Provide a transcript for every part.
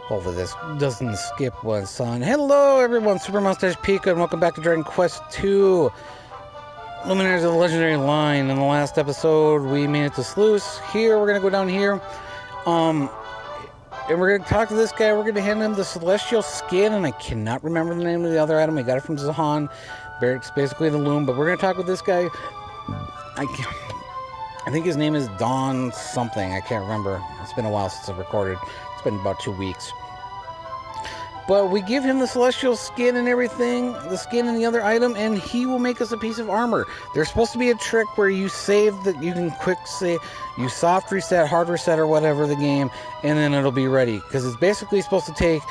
Hopefully this doesn't skip one, son. Hello, everyone. Super Mustache Pika, and welcome back to Dragon Quest II. Luminaries of the Legendary Line. In the last episode, we made it to Sluice. Here, we're going to go down here. And we're going to talk to this guy. We're going to hand him the Celestial Skin, and I cannot remember the name of the other item. We got it from Zahan. It's basically the loom, but we're going to talk with this guy. I think his name is Don something. I can't remember. It's been a while since I've recorded. It's been about 2 weeks. But we give him the Celestial Skin and everything, the skin and the other item, and he will make us a piece of armor. There's supposed to be a trick where you save that you can quick say, you soft reset, hard reset, or whatever the game, and then it'll be ready. Because it's basically supposed to take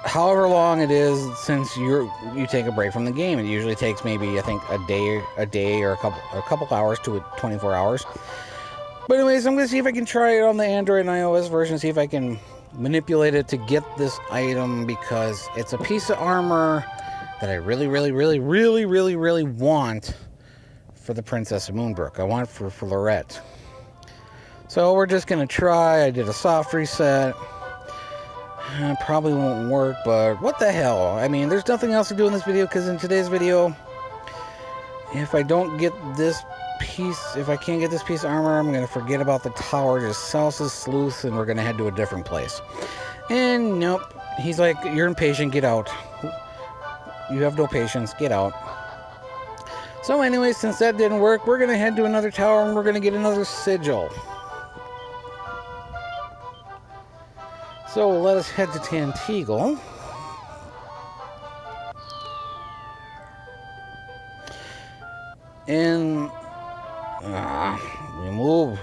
however long it is since you take a break from the game. It usually takes maybe, I think, a day or a couple hours to 24 hours. But anyways, I'm going to see if I can try it on the Android and iOS version, see if I can manipulate it to get this item, because it's a piece of armor that I really want for the Princess of Moonbrook. I want it for Lorette. So we're just going to try. I did a soft reset. Probably won't work, but what the hell? I mean, there's nothing else to do in this video, because in today's video, if I don't get this piece, if I can't get this piece of armor, I'm going to forget about the tower, just south of Sleuth, and we're going to head to a different place. And nope, he's like, you're impatient, get out. You have no patience, get out. So anyway, since that didn't work, we're going to head to another tower, and we're going to get another sigil. So let us head to Tantegel. And we move.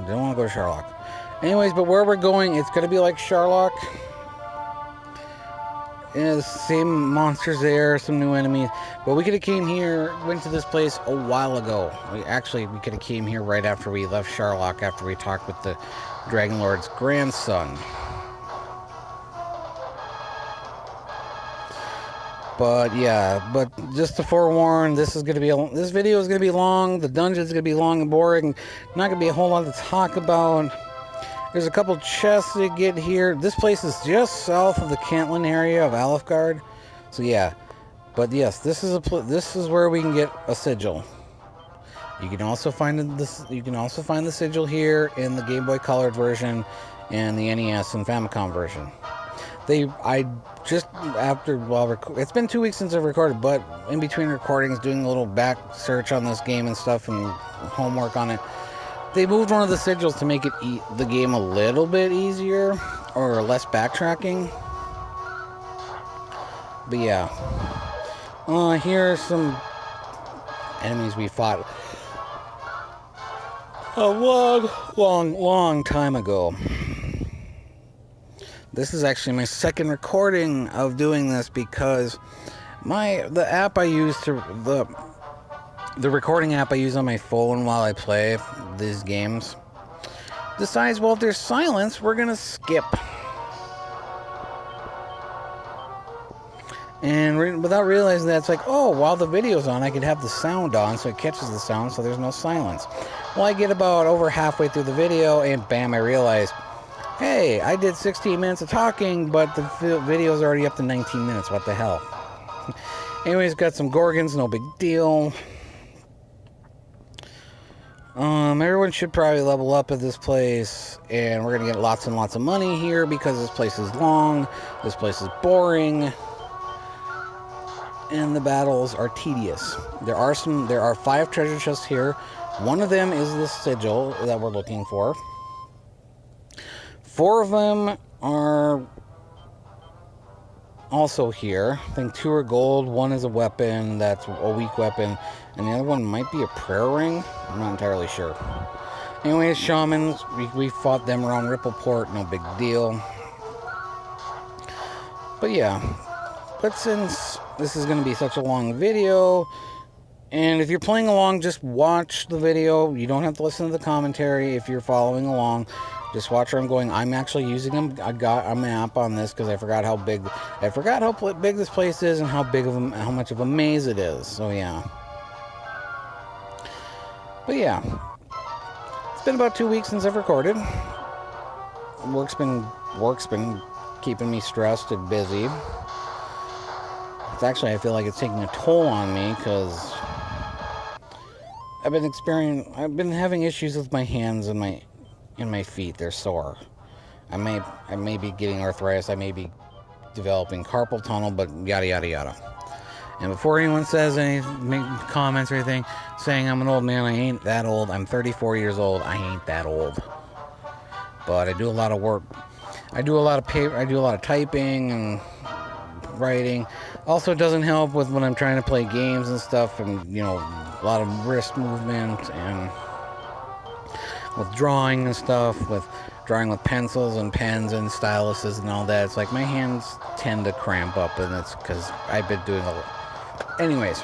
Don't want to go to Sherlock. Anyways, but where we're going, it's going to be like Sherlock. And the same monsters there, some new enemies. But we could have came here, went to this place a while ago. We could have came here right after we left Sherlock, after we talked with the Dragon Lord's grandson. But yeah, but just to forewarn, this video is going to be long. The dungeon is going to be long and boring. Not going to be a whole lot to talk about. There's a couple chests to get here. This place is just south of the Cantlin area of Alefgard. So yeah, but yes, this is where we can get a sigil. You can also find the sigil here in the Game Boy Color version and the NES and Famicom version. It's been 2 weeks since I've recorded, but in between recordings, doing a little back search on this game and stuff and homework on it, they moved one of the sigils to make it the game a little bit easier or less backtracking. But yeah, here are some enemies we fought a long time ago. This is actually my second recording of doing this, because the app I use the recording app I use on my phone while I play these games decides, well, if there's silence, we're gonna skip. And without realizing that, it's like, oh, while the video's on, I could have the sound on, so it catches the sound, so there's no silence. Well, I get about over halfway through the video, and bam, I realize, hey, I did 16 minutes of talking, but the video's already up to 19 minutes. What the hell? Anyways, got some Gorgons, no big deal. Everyone should probably level up at this place, and we're gonna get lots and lots of money here, because this place is long, this place is boring, and the battles are tedious. There are 5 treasure chests here. One of them is the sigil that we're looking for. 4 of them are also here. I think 2 are gold. 1 is a weapon that's a weak weapon, and the other one might be a prayer ring. I'm not entirely sure. Anyways, shamans, we fought them around Rippleport, no big deal. But yeah, but since this is going to be such a long video, and if you're playing along, just watch the video. You don't have to listen to the commentary if you're following along. Just watch where I'm going. I'm actually using a map on this, because I forgot how big this place is, and how much of a maze it is. So yeah. But yeah, it's been about 2 weeks since I've recorded. Work's been keeping me stressed and busy. It's actually, I feel like it's taking a toll on me because I've been having issues with my hands and my feet. They're sore. I may be getting arthritis. I may be developing carpal tunnel, but yada yada yada. And before anyone says make comments or anything saying I'm an old man, I ain't that old. I'm 34 years old. I ain't that old. But I do a lot of work. I do a lot of paper. I do a lot of typing and writing. Also, it doesn't help with when I'm trying to play games and stuff, and a lot of wrist movement and with drawing and stuff, with drawing with pencils and pens and styluses and all that. It's like my hands tend to cramp up, and it's because I've been doing a lot. Anyways,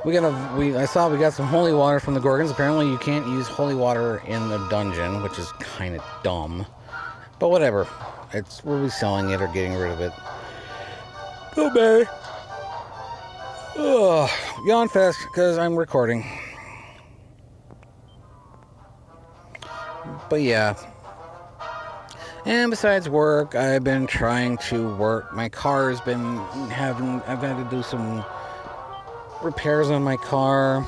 I saw we got some holy water from the Gorgons. Apparently you can't use holy water in the dungeon, which is kind of dumb. But whatever. We'll be selling it or getting rid of it. Go baby. Ugh, yawn fest because I'm recording. But yeah. And besides work, I've been trying to work. My car's been I've had to do some repairs on my car.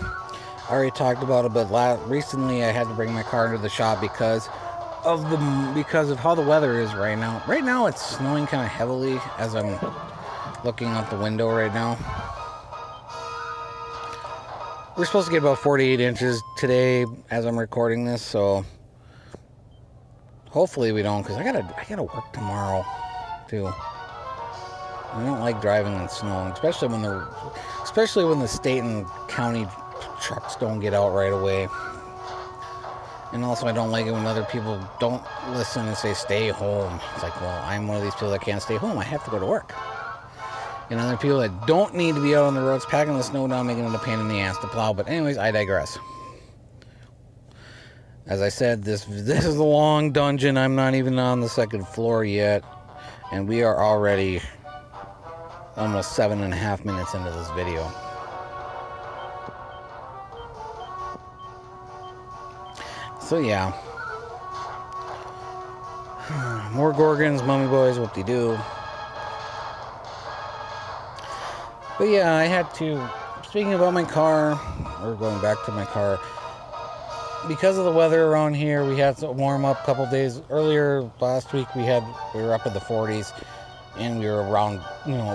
I already talked about it, but recently I had to bring my car to the shop because of how the weather is right now. Right now it's snowing kind of heavily as I'm looking out the window right now. We're supposed to get about 48 inches today as I'm recording this, so hopefully we don't, because I gotta work tomorrow too. I don't like driving in snow, especially when the state and county trucks don't get out right away. And also I don't like it when other people don't listen and say stay home. It's like, well, I'm one of these people that can't stay home. I have to go to work. And other people that don't need to be out on the roads packing the snow down, making it a pain in the ass to plow. But anyways, I digress. As I said, this is a long dungeon. I'm not even on the second floor yet. And we are already almost 7.5 minutes into this video. So yeah. More Gorgons, mummy boys, whoop-de-doo. But yeah, I had to, speaking about my car, or going back to my car, because of the weather around here, we had to warm up a couple days earlier. Last week we were up in the 40s, and we were around,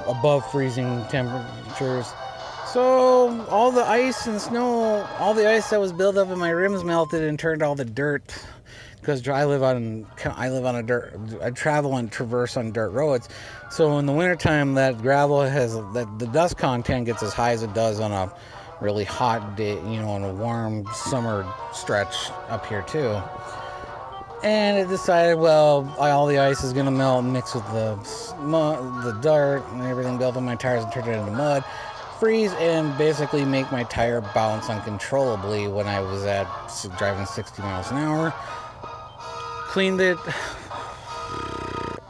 above freezing temperatures. So all the ice and snow, all the ice that was built up in my rims melted and turned all the dirt. Because I travel and traverse on dirt roads. So in the wintertime, that gravel the dust content gets as high as it does on a really hot day, on a warm summer stretch up here too. And it decided, well, all the ice is gonna melt and mix with the dirt and everything built on my tires and turn it into mud, freeze, and basically make my tire bounce uncontrollably when I was driving 60 miles an hour. Cleaned it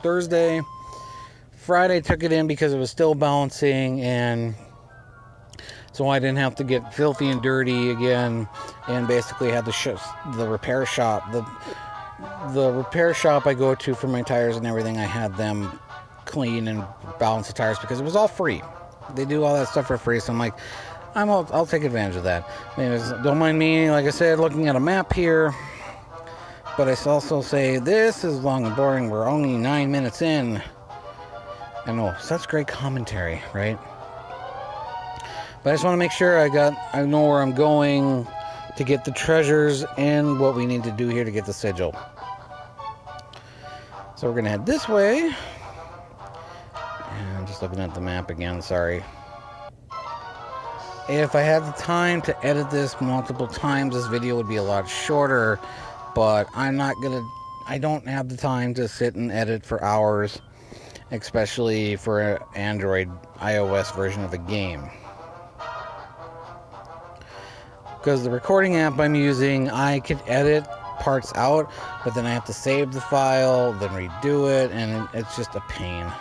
Thursday. Friday took it in because it was still bouncing, and so I didn't have to get filthy and dirty again, and basically had the repair shop. The repair shop I go to for my tires and everything, I had them clean and balance the tires because it was all free. They do all that stuff for free, so I'm like, I'll take advantage of that. Anyways, don't mind me, like I said, looking at a map here. But I also say, this is long and boring. We're only 9 minutes in. I know, such great commentary, right? But I just want to make sure I know where I'm going to get the treasures and what we need to do here to get the sigil. So we're going to head this way. And I'm just looking at the map again, sorry. If I had the time to edit this multiple times, this video would be a lot shorter. But I don't have the time to sit and edit for hours, especially for an Android iOS version of the game. Because the recording app I'm using, I could edit parts out, but then I have to save the file, then redo it, and it's just a pain.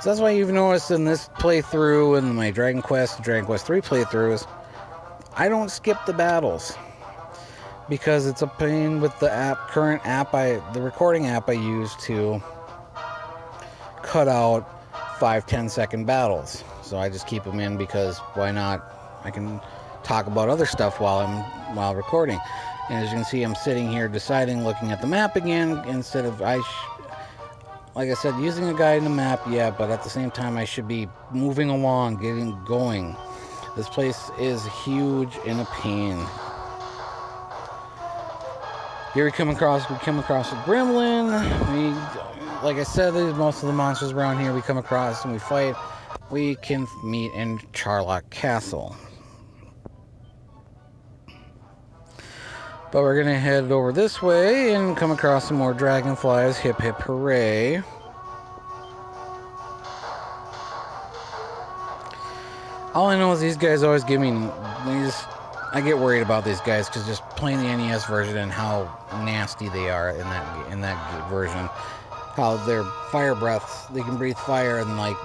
So that's why you've noticed in this playthrough and my Dragon Quest 3 playthroughs, I don't skip the battles. because it's a pain with the the recording app I use to cut out 5-10 second battles. So I just keep them in because why not? I can talk about other stuff while recording. And as you can see, I'm sitting here deciding, looking at the map again instead of like I said, using a guide and a map, yeah, but at the same time I should be moving along, getting going. This place is huge and a pain. Here we come across a gremlin. Like I said, there's most of the monsters around here we come across and we fight. We can meet in Charlock Castle. But we're going to head over this way and come across some more dragonflies. Hip hip hooray. All I know is these guys always give me I get worried about these guys because just playing the NES version and how nasty they are in that version. How their fire breaths, they can breathe fire, and like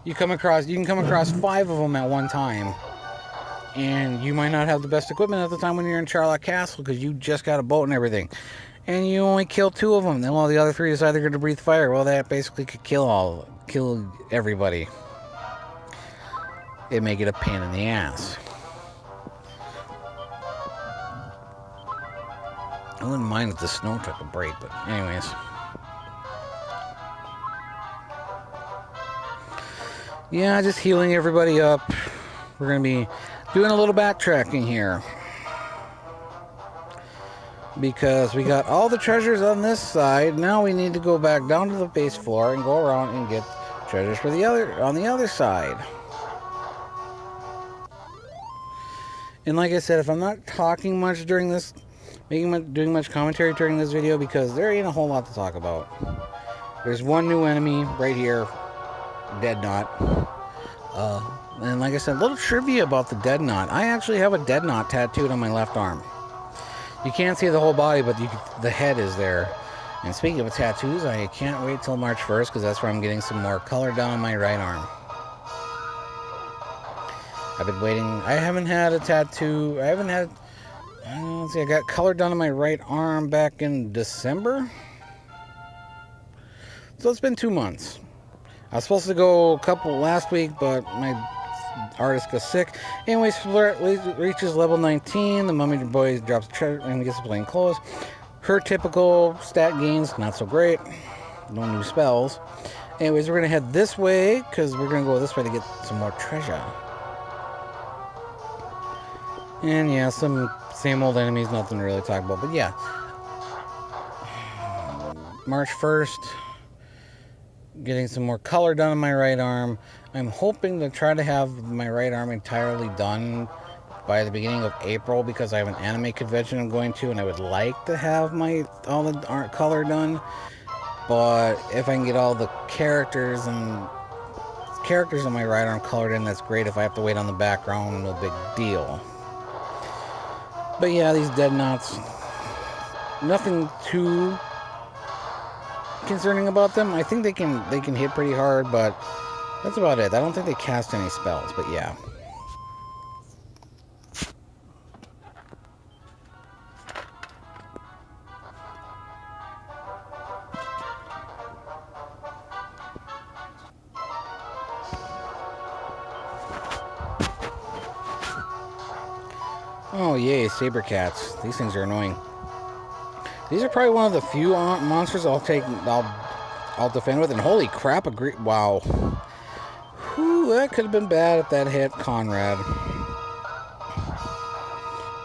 you can come across 5 of them at one time, and you might not have the best equipment at the time when you're in Charlock Castle because you just got a boat and everything, and you only kill 2 of them. Then while the other 3 decide they're going to breathe fire, well, that basically could kill everybody. It may get a pain in the ass. I wouldn't mind if the snow took a break, but anyways. Yeah, just healing everybody up. We're going to be doing a little backtracking here. Because we got all the treasures on this side. Now we need to go back down to the base floor and go around and get treasures for on the other side. And like I said, if I'm not talking much during this, doing much commentary during this video, because there ain't a whole lot to talk about. There's one new enemy right here, Dead Knot. And like I said, a little trivia about the Dead Knot. I actually have a Dead Knot tattooed on my left arm. You can't see the whole body, but the head is there. And speaking of tattoos, I can't wait till March 1st, because that's where I'm getting some more color done on my right arm. I've been waiting. I haven't had a tattoo. Let's see, I got color done on my right arm back in December. So it's been 2 months. I was supposed to go last week, but my artist got sick. Anyways, reaches level 19. The mummy boy drops treasure and gets plain clothes. Her typical stat gains, not so great. No new spells. Anyways, we're going to head this way, because we're going to go this way to get some more treasure. And yeah, some same old enemies, nothing to really talk about. But yeah, March 1st, getting some more color done on my right arm. I'm hoping to try to have my right arm entirely done by the beginning of April, because I have an anime convention I'm going to, and I would like to have all the art color done. But if I can get all the characters on my right arm colored in, that's great. If I have to wait on the background, no big deal. But yeah, these Dead Knots, nothing too concerning about them. I think they can hit pretty hard, but that's about it. I don't think they cast any spells, but yeah. Oh yay, saber cats. These things are annoying. These are probably one of the few monsters I'll defend with, and holy crap, wow. Whew, that could have been bad if that hit Conrad.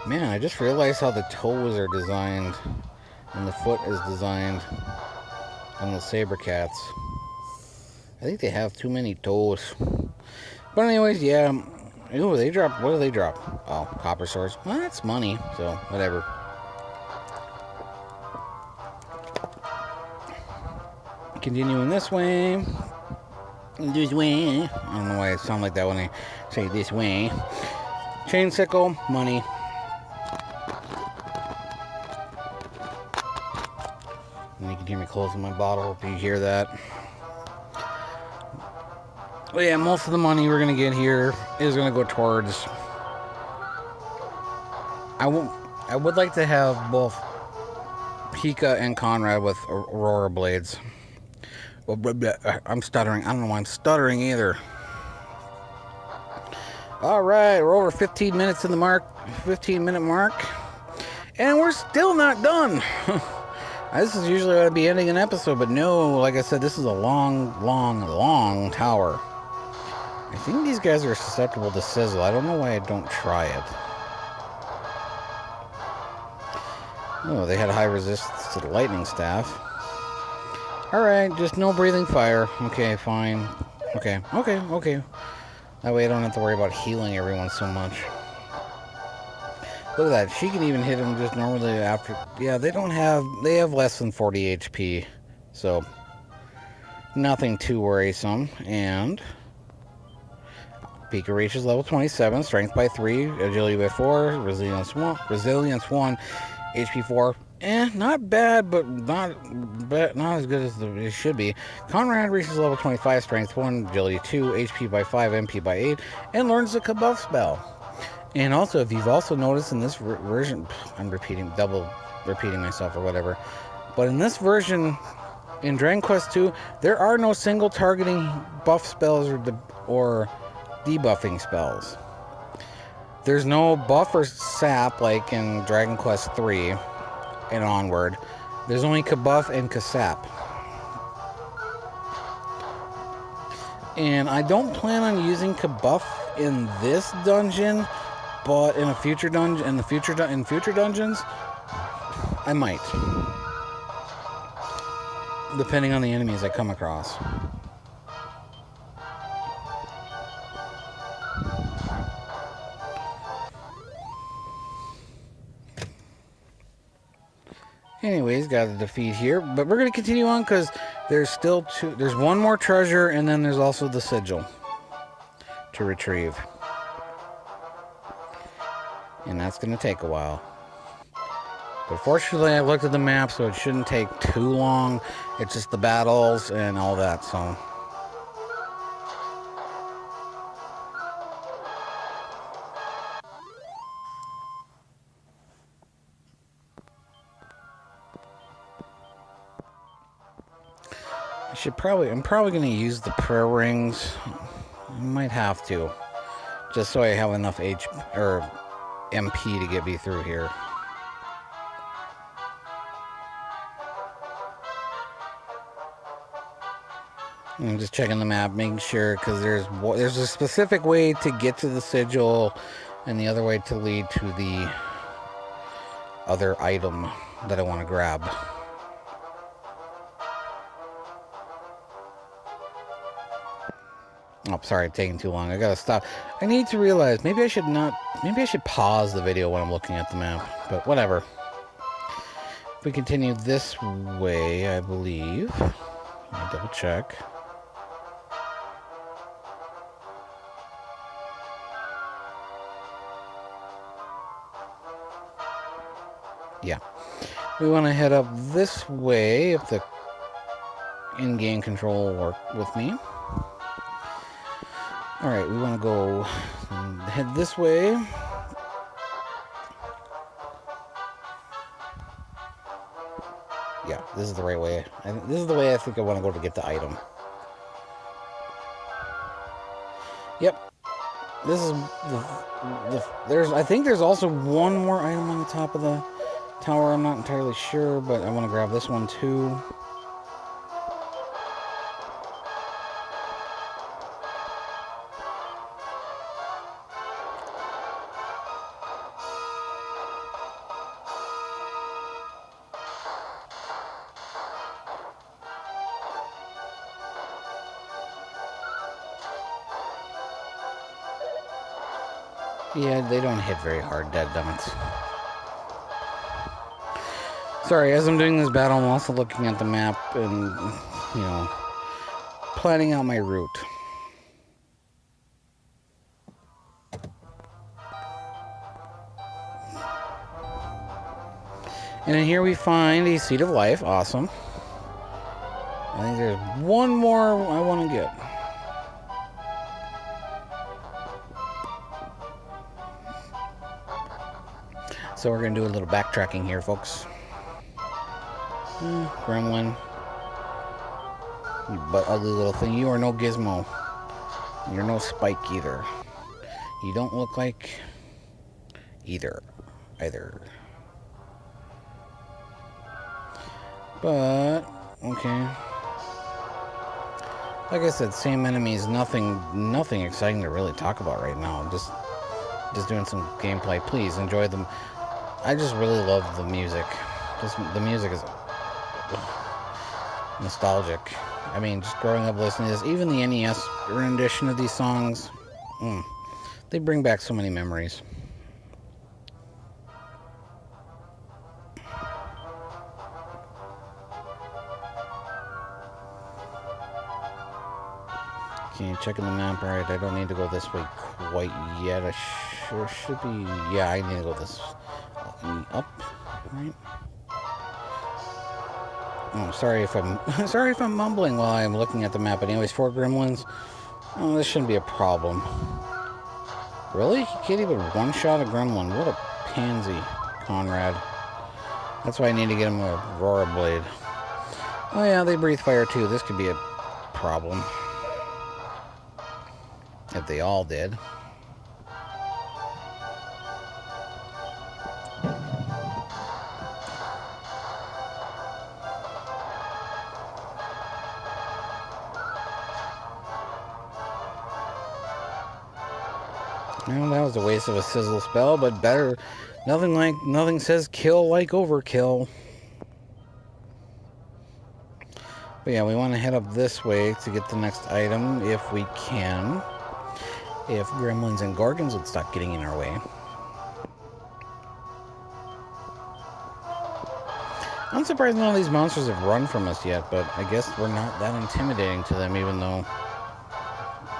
Man, I just realized how the toes are designed, and the foot is designed on the saber cats. I think they have too many toes. But anyways, yeah. Ooh, what do they drop? Oh, copper swords. Well, that's money, so whatever. Continuing this way. This way. I don't know why I sound like that when I say this way. Chain sickle, money. And you can hear me closing my bottle. Hope you hear that. Well, yeah, most of the money we're going to get here is going to go towards... I would like to have both Pika and Conrad with Aurora Blades. I'm stuttering. I don't know why I'm stuttering either. Alright, we're over 15 minutes in the mark. 15-minute mark. And we're still not done. This is usually going to be ending an episode, but no, like I said, this is a long, long, long tower. I think these guys are susceptible to Sizzle. I don't know why I don't try it. Oh, they had high resistance to the lightning staff. Alright, just no breathing fire. Okay, fine. Okay. That way I don't have to worry about healing everyone so much. Look at that. She can even hit him just normally after... Yeah, they have less than 40 HP. So, nothing too worrisome. And... Pika reaches level 27, strength by 3, agility by 4, resilience 1, HP 4. Not bad, but not as good as it should be. Conrad reaches level 25, strength 1, agility 2, HP by 5, MP by 8, and learns the Kabuff spell. And also, if you've also noticed in this version, I'm double repeating myself or whatever, but in this version, in Dragon Quest II, there are no single targeting buff spells or debuffing spells. There's no buff or sap like in Dragon Quest III and onward. There's only Kabuff and Kasap. And I don't plan on using Kabuff in this dungeon, but in a future dungeon, in future dungeons, I might, depending on the enemies I come across. Anyways, got a defeat here, but we're going to continue on because there's still there's one more treasure, and then there's also the sigil to retrieve. And that's going to take a while. But fortunately, I looked at the map, so it shouldn't take too long. It's just the battles and all that, so... I'm probably going to use the prayer rings. I might have to. Just so I have enough MP to get me through here. I'm just checking the map, making sure, because there's a specific way to get to the sigil, and the other way to lead to the other item that I want to grab. Oh, sorry, taking too long. I gotta stop. I need to realize, maybe I should pause the video when I'm looking at the map, but whatever. If we continue this way, I believe. Let me double check. Yeah. We want to head up this way if the in-game control will work with me. Alright, we want to go head this way. Yeah, this is the right way. This is the way I think I want to go to get the item. Yep. This is I think there's also one more item on the top of the tower. I'm not entirely sure, but I want to grab this one too. Yeah, they don't hit very hard, dead donuts. Sorry, as I'm doing this battle, I'm also looking at the map and, you know, planning out my route. And then here we find a Seed of Life. Awesome. I think there's one more I want to get. So we're going to do a little backtracking here, folks. Gremlin. You butt ugly little thing. You are no Gizmo. You're no Spike either. You don't look like either. But, okay. Like I said, same enemies, nothing exciting to really talk about right now. Just doing some gameplay. Please enjoy them. I just really love the music. The music is nostalgic. I mean, just growing up listening to this, even the NES rendition of these songs, they bring back so many memories. Okay, checking the map. Alright, I don't need to go this way quite yet. I sure should be. Yeah, I need to go this up. Right. Oh, sorry if I'm mumbling while I'm looking at the map. But anyways, 4 gremlins. Oh, this shouldn't be a problem. Really? He can't even one-shot a gremlin. What a pansy, Conrad. That's why I need to get him a Aurora Blade. Oh yeah, they breathe fire too. This could be a problem. If they all did. Well, that was a waste of a sizzle spell, but better. Nothing says kill like overkill. But yeah, we want to head up this way to get the next item if we can. If gremlins and gorgons would stop getting in our way. I'm surprised none of these monsters have run from us yet, but I guess we're not that intimidating to them, even though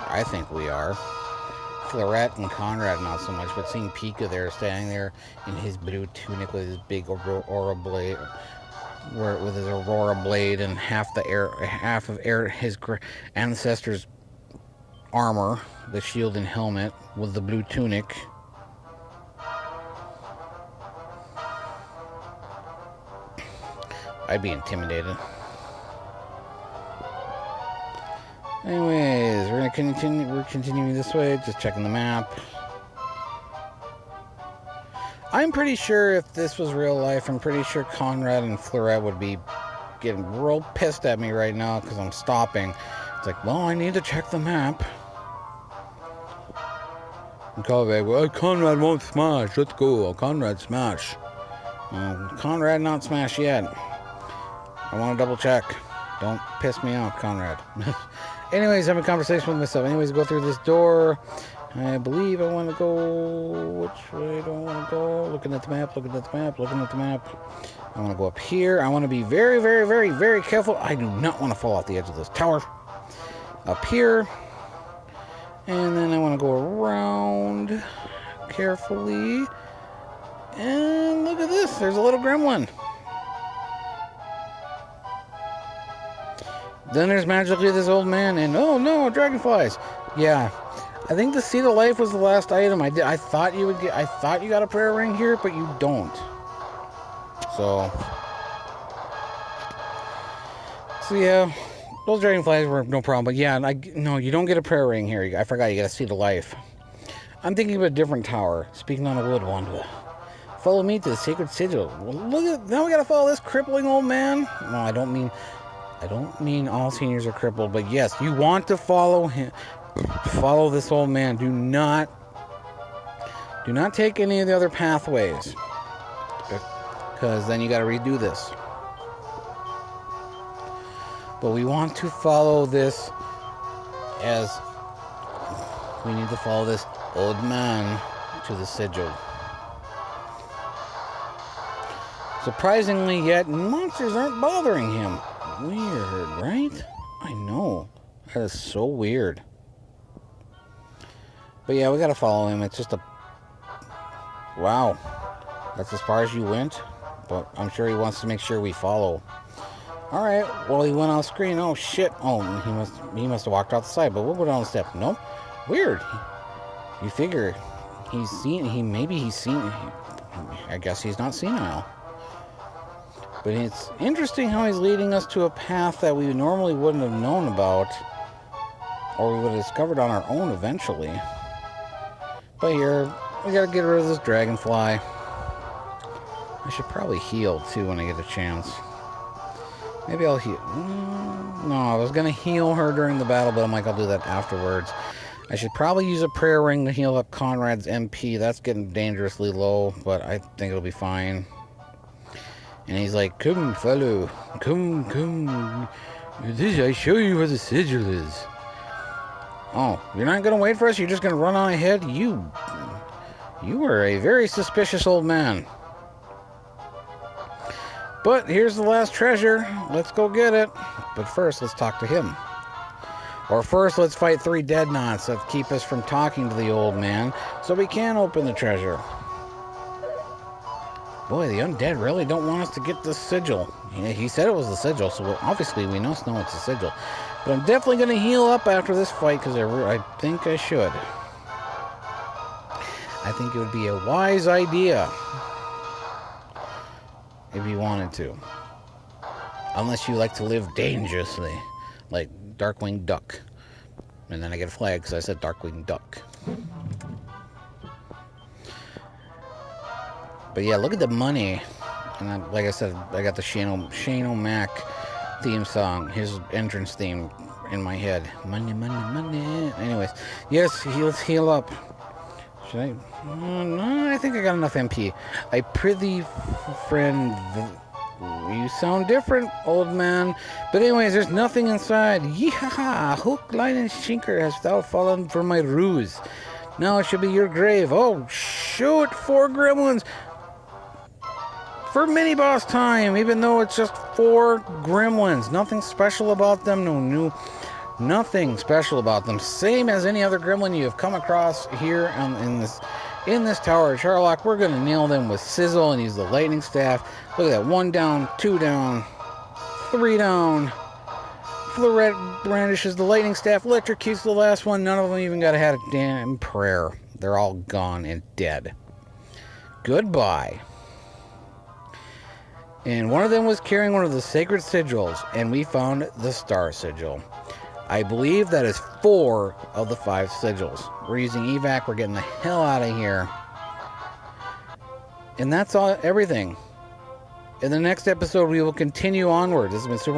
I think we are. Florette and Conrad not so much, but seeing Pika there, standing there in his blue tunic with his big Aurora Blade, with his Aurora Blade and half of his ancestors' armor, the shield and helmet with the blue tunic. I'd be intimidated. Anyways, we're continuing this way, just checking the map. I'm pretty sure if this was real life, I'm pretty sure Conrad and Florette would be getting real pissed at me right now because I'm stopping. It's like, well, I need to check the map. And Conrad, well, Conrad won't smash. Let's go. Conrad smash. Conrad not smash yet. I want to double check. Don't piss me off, Conrad. Anyways, having a conversation with myself. Anyways, go through this door. I believe I want to go... Which way do I want to go? Looking at the map, looking at the map, looking at the map. I want to go up here. I want to be very, very, very, very careful. I do not want to fall off the edge of this tower. Up here. And then I want to go around carefully. And look at this. There's a little gremlin. Then there's magically this old man, and oh no, dragonflies. Yeah, I think the Seed of Life was the last item. I thought you would get. I thought you got a prayer ring here, but you don't. So yeah, those dragonflies were no problem. But yeah, no, you don't get a prayer ring here. I forgot you got a Seed of Life. I'm thinking of a different tower. Speaking on a wood one. Follow me to the sacred sigil. Well, look at now we gotta follow this crippling old man. No, I don't mean all seniors are crippled, but yes, you want to follow him. Follow this old man. Do not take any of the other pathways, because then you got to redo this. But we want to follow this as we need to follow this old man to the sigil. Surprisingly, yet monsters aren't bothering him. Weird, right? I know. That is so weird. But yeah, we gotta follow him. It's just a... Wow. That's as far as you went? But I'm sure he wants to make sure we follow. Alright, well, he went off screen. Oh, shit. Oh, he must have walked off the side, but we'll go down the step. Nope. Weird. You figure maybe he's seen... I guess he's not senile. But it's interesting how he's leading us to a path that we normally wouldn't have known about, or we would have discovered on our own eventually. But here, we gotta get rid of this dragonfly. I should probably heal, too, when I get a chance. Maybe I'll heal. No, I was gonna heal her during the battle, but I'm like, I'll do that afterwards. I should probably use a prayer ring to heal up Conrad's MP. That's getting dangerously low, but I think it'll be fine. And he's like, come, fellow. Come. I show you where the sigil is. Oh, you're not going to wait for us? You're just going to run on ahead? You are a very suspicious old man. But here's the last treasure. Let's go get it. But first, let's talk to him. Or first, let's fight 3 dead knots that keep us from talking to the old man so we can open the treasure. Boy, the undead really don't want us to get the sigil. He said it was the sigil, so obviously we know it's a sigil. But I'm definitely going to heal up after this fight, because I think I should. I think it would be a wise idea if you wanted to. Unless you like to live dangerously, like Darkwing Duck. And then I get a flag because I said Darkwing Duck. But yeah, look at the money. And like I said, I got the Shane O'Mac theme song, his entrance theme in my head. Money. Anyways, yes, let's heal up. Should I? No, I think I got enough MP. I prithee, friend, you sound different, old man. But anyways, there's nothing inside. Yeehaw! Hook, line, and sinker has thou fallen for my ruse. Now it should be your grave. Oh, shoot! 4 gremlins! For mini-boss time, even though it's just 4 gremlins. Nothing special about them, nothing special about them. Same as any other gremlin you have come across here in this tower of Sherlock. We're going to nail them with Sizzle and use the lightning staff. Look at that, 1 down, 2 down, 3 down. Florette brandishes the lightning staff, electrocutes the last one. None of them even got to have a damn prayer. They're all gone and dead. Goodbye. And one of them was carrying one of the sacred sigils, and we found the star sigil. I believe that is 4 of the 5 sigils. We're using evac. We're getting the hell out of here. And that's all, everything. In the next episode, we will continue onward. This has been Super